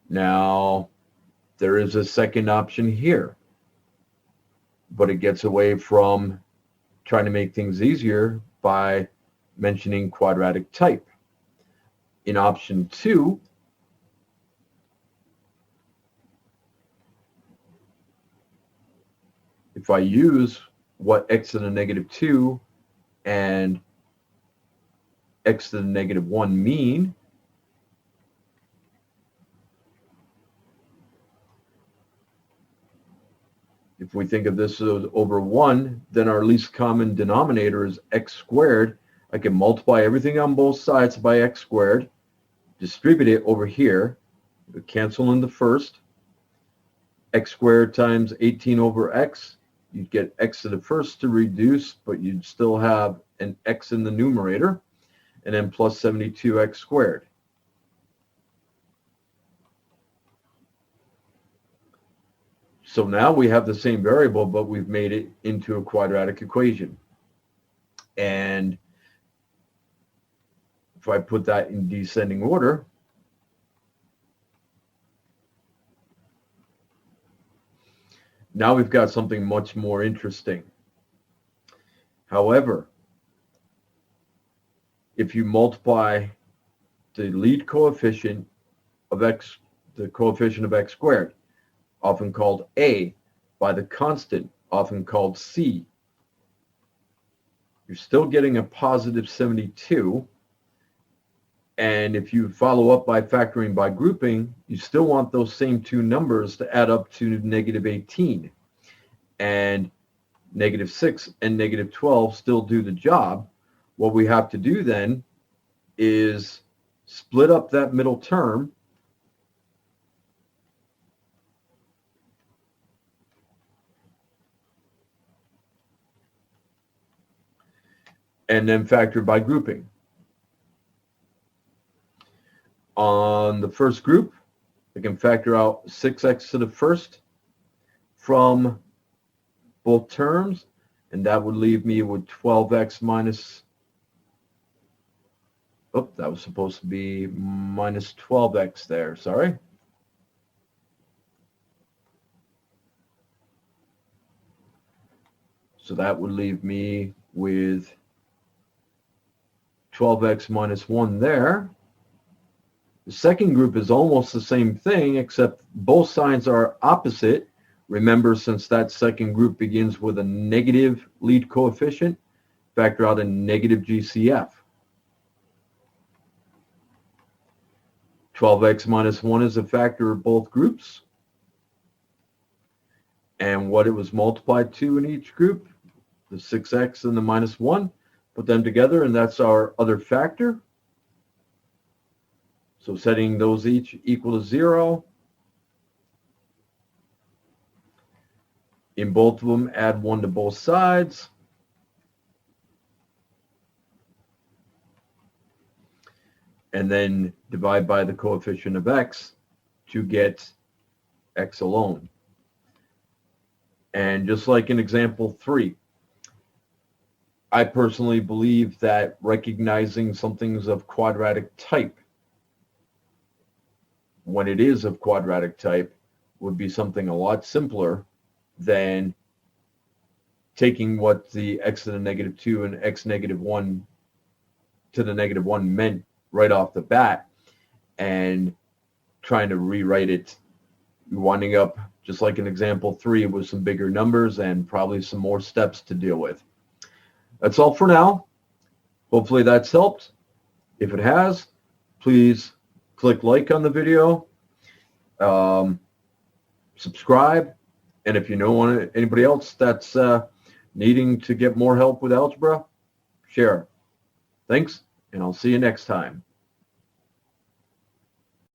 Now, there is a second option here, but it gets away from trying to make things easier by mentioning quadratic type. In option 2, if I use what x to the negative 2 and x to the negative 1 mean, if we think of this as over 1, then our least common denominator is x squared. I can multiply everything on both sides by x squared, distribute it over here, cancel in the first, x squared times 18 over x, you'd get x to the first to reduce, but you'd still have an x in the numerator, and then plus 72x squared. So now we have the same variable, but we've made it into a quadratic equation. And if I put that in descending order, now we've got something much more interesting. However, if you multiply the lead coefficient of x, the coefficient of x squared, often called a, by the constant, often called c, you're still getting a positive 72. And if you follow up by factoring by grouping, you still want those same two numbers to add up to negative 18. And negative 6 and negative 12 still do the job. What we have to do then is split up that middle term and then factor by grouping. On the first group, I can factor out 6x to the first from both terms, and that would leave me with 12x minus, oh, that was supposed to be minus 12x there, sorry. So that would leave me with 12x minus 1 there. The second group is almost the same thing, except both signs are opposite. Remember, since that second group begins with a negative lead coefficient, factor out a negative GCF. 12x minus 1 is a factor of both groups. And what it was multiplied to in each group, the 6x and the minus 1, put them together, and that's our other factor. So setting those each equal to 0. In both of them, add 1 to both sides. And then divide by the coefficient of x to get x alone. And just like in example 3, I personally believe that recognizing something's of quadratic type when it is of quadratic type would be something a lot simpler than taking what the x to the negative 2 and x negative 1 to the negative 1 meant right off the bat and trying to rewrite it, winding up just like in example 3 with some bigger numbers and probably some more steps to deal with. That's all for now. Hopefully that's helped. If it has, please click like on the video, subscribe, and if you know anybody else that's needing to get more help with algebra, share. Thanks, and I'll see you next time.